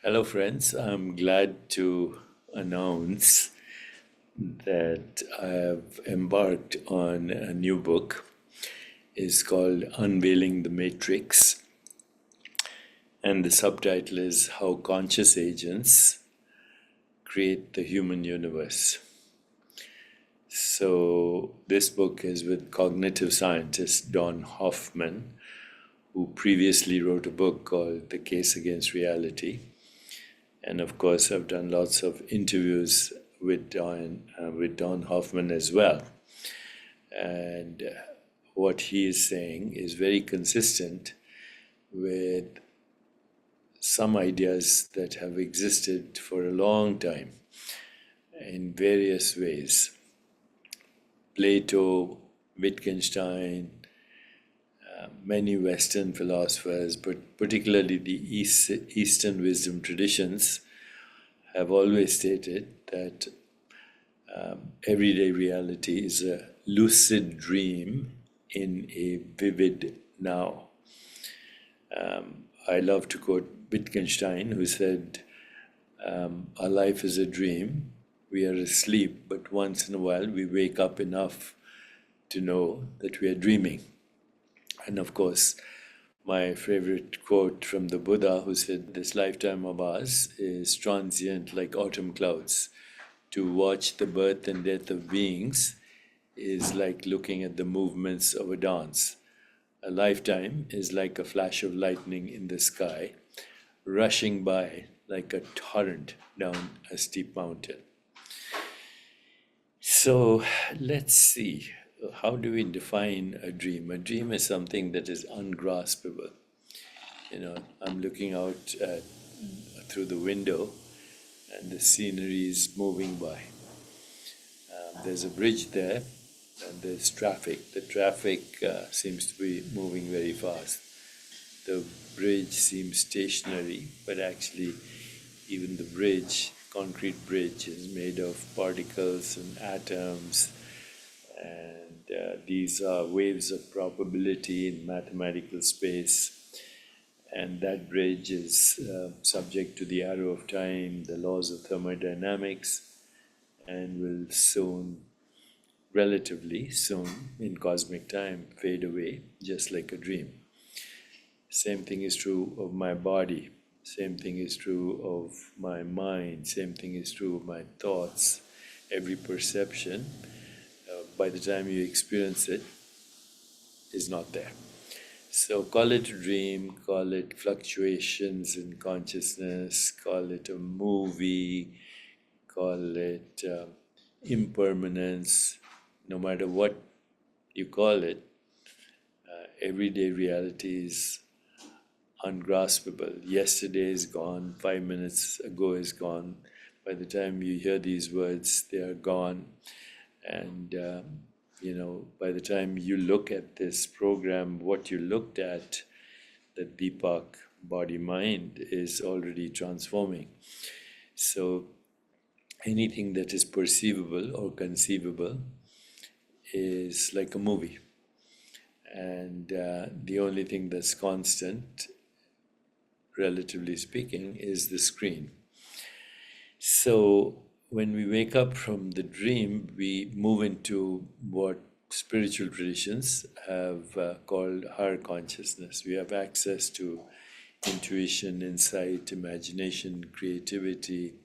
Hello, friends. I'm glad to announce that I have embarked on a new book. It's called Unveiling the Matrix, and the subtitle is How Conscious Agents Create the Human Universe. So, this book is with cognitive scientist Don Hoffman, who previously wrote a book called The Case Against Reality. And of course, I've done lots of interviews with Don Hoffman as well. And what he is saying is very consistent with some ideas that have existed for a long time in various ways. Plato, Wittgenstein, many Western philosophers, but particularly the Eastern wisdom traditions, have always stated that everyday reality is a lucid dream in a vivid now. I love to quote Wittgenstein, who said, our life is a dream. We are asleep, but once in a while we wake up enough to know that we are dreaming. And of course, my favorite quote from the Buddha, who said, this lifetime of ours is transient like autumn clouds. To watch the birth and death of beings is like looking at the movements of a dance. A lifetime is like a flash of lightning in the sky, rushing by like a torrent down a steep mountain. So let's see. How do we define a dream? A dream is something that is ungraspable. I'm looking out through the window and the scenery is moving by. There's a bridge there and there's traffic. The traffic seems to be moving very fast. The bridge seems stationary, but actually even the bridge, concrete bridge, is made of particles and atoms, and these are waves of probability in mathematical space. And that bridge is subject to the arrow of time, the laws of thermodynamics, and will soon, relatively soon, in cosmic time, fade away, just like a dream. Same thing is true of my body. Same thing is true of my mind. Same thing is true of my thoughts. Every perception, by the time you experience it, is not there. So call it a dream, call it fluctuations in consciousness, call it a movie, call it impermanence. No matter what you call it, everyday reality is ungraspable. Yesterday is gone, 5 minutes ago is gone. By the time you hear these words, they are gone. And, by the time you look at this program, what you looked at, the Deepak body-mind, is already transforming. So anything that is perceivable or conceivable is like a movie. And the only thing that's constant, relatively speaking, is the screen. So when we wake up from the dream, we move into what spiritual traditions have called higher consciousness. We have access to intuition, insight, imagination, creativity,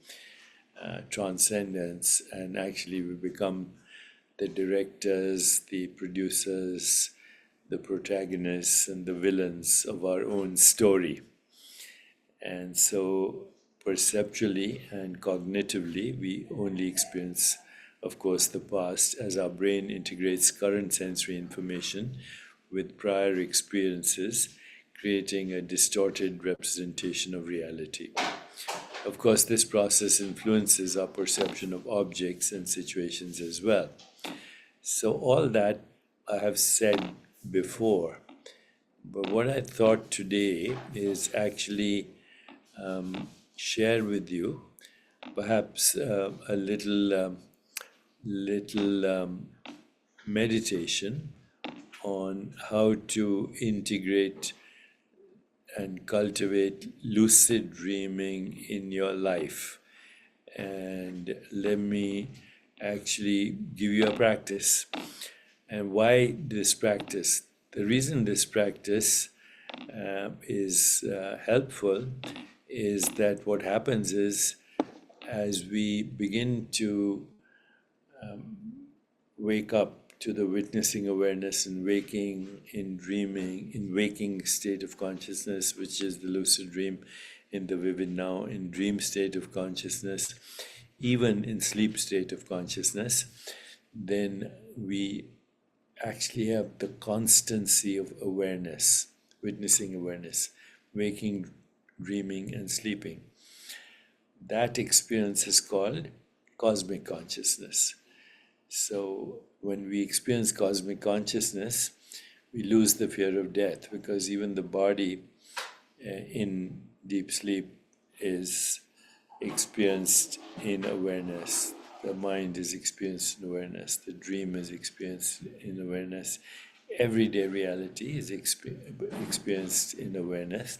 transcendence, and actually we become the directors, the producers, the protagonists, and the villains of our own story. And so perceptually and cognitively, we only experience, of course, the past as our brain integrates current sensory information with prior experiences, creating a distorted representation of reality. Of course, this process influences our perception of objects and situations as well. So all that I have said before, but what I thought today is actually share with you perhaps a little meditation on how to integrate and cultivate lucid dreaming in your life. And let me actually give you a practice. And why this practice? The reason this practice is helpful is that what happens is, as we begin to wake up to the witnessing awareness and waking in dreaming, in waking state of consciousness, which is the lucid dream, in the vivid now, in dream state of consciousness, even in sleep state of consciousness, then we actually have the constancy of awareness, witnessing awareness, waking, dreaming, and sleeping. That experience is called cosmic consciousness. So when we experience cosmic consciousness, we lose the fear of death, because even the body in deep sleep is experienced in awareness. The mind is experienced in awareness. The dream is experienced in awareness. Everyday reality is experienced in awareness.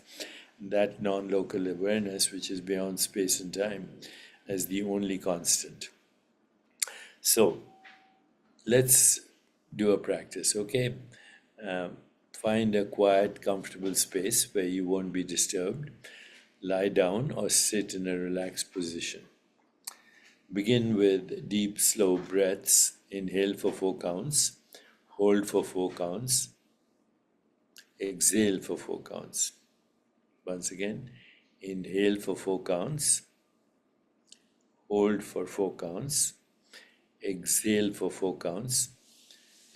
That non-local awareness, which is beyond space and time, as the only constant. So let's do a practice, okay? Find a quiet, comfortable space where you won't be disturbed. Lie down or sit in a relaxed position. Begin with deep, slow breaths. Inhale for 4 counts. Hold for 4 counts. Exhale for 4 counts. Once again, inhale for 4 counts. Hold for 4 counts. Exhale for 4 counts.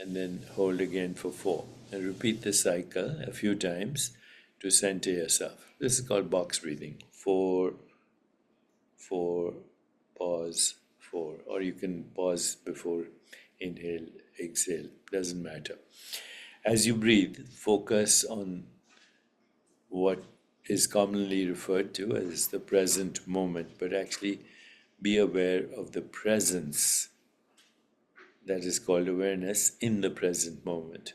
And then hold again for 4. And repeat the cycle a few times to center yourself. This is called box breathing. 4, 4, pause, 4. Or you can pause before inhale, exhale. Doesn't matter. As you breathe, focus on what is commonly referred to as the present moment, but actually be aware of the presence. That is called awareness in the present moment.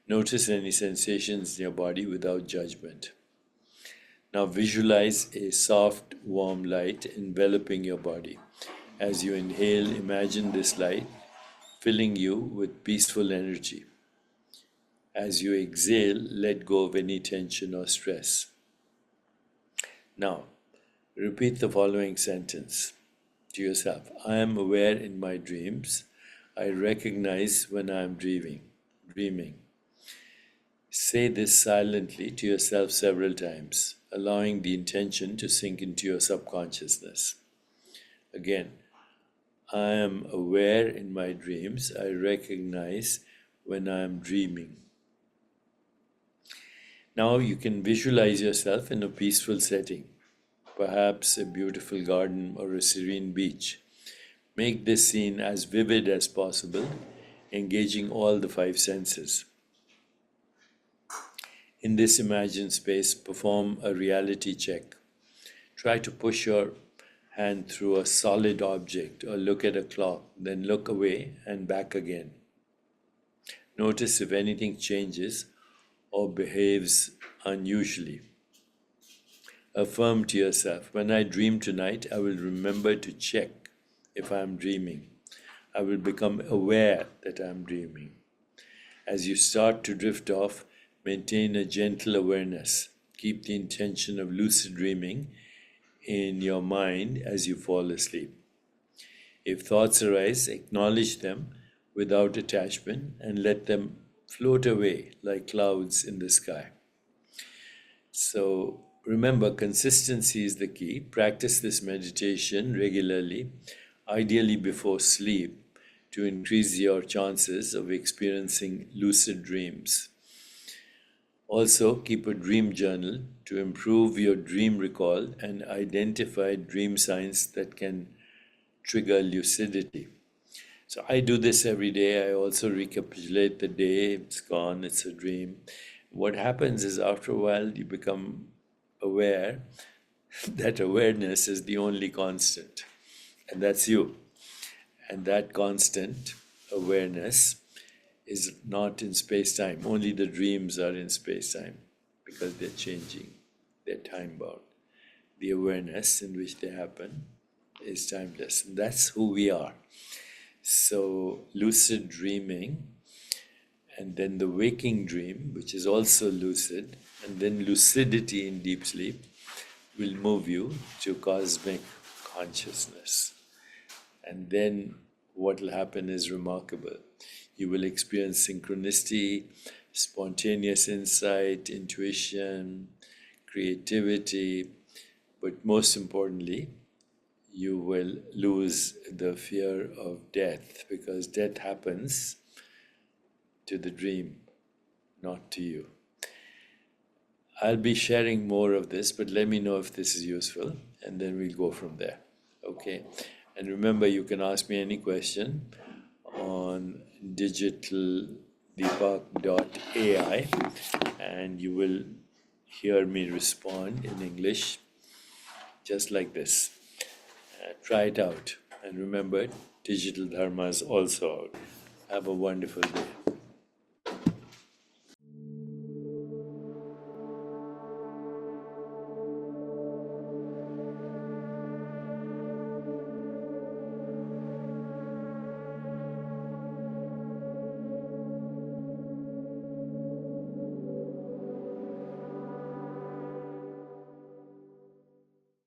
Notice any sensations in your body without judgment. Now visualize a soft, warm light enveloping your body. As you inhale, imagine this light filling you with peaceful energy. As you exhale, let go of any tension or stress. Now, repeat the following sentence to yourself. I am aware in my dreams. I recognize when I am dreaming. Say this silently to yourself several times, allowing the intention to sink into your subconsciousness. Again, I am aware in my dreams. I recognize when I am dreaming. Now you can visualize yourself in a peaceful setting, perhaps a beautiful garden or a serene beach. Make this scene as vivid as possible, engaging all the 5 senses. In this imagined space, perform a reality check. Try to push your hand through a solid object or look at a clock, then look away and back again. Notice if anything changes or behaves unusually. Affirm to yourself, when I dream tonight, I will remember to check if I am dreaming. I will become aware that I am dreaming. As you start to drift off, maintain a gentle awareness. Keep the intention of lucid dreaming in your mind as you fall asleep. If thoughts arise, acknowledge them without attachment and let them float away like clouds in the sky. So remember, consistency is the key. Practice this meditation regularly, ideally before sleep, to increase your chances of experiencing lucid dreams. Also, keep a dream journal to improve your dream recall and identify dream signs that can trigger lucidity. So I do this every day. I also recapitulate the day. It's gone, it's a dream. What happens is, after a while, you become aware that awareness is the only constant, and that's you. And that constant awareness is not in space-time. Only the dreams are in space-time. because they're changing, they're time bound. The awareness in which they happen is timeless. And that's who we are. So, lucid dreaming, and then the waking dream, which is also lucid, and then lucidity in deep sleep will move you to cosmic consciousness. And then what will happen is remarkable. You will experience synchronicity, spontaneous insight, intuition, creativity, but most importantly, you will lose the fear of death, because death happens to the dream, not to you. I'll be sharing more of this, but let me know if this is useful, and then we'll go from there. Okay? And remember, you can ask me any question on digitaldeepak.ai, and you will hear me respond in English, just like this. Try it out. And remember, digital dharma is also out. Have a wonderful day.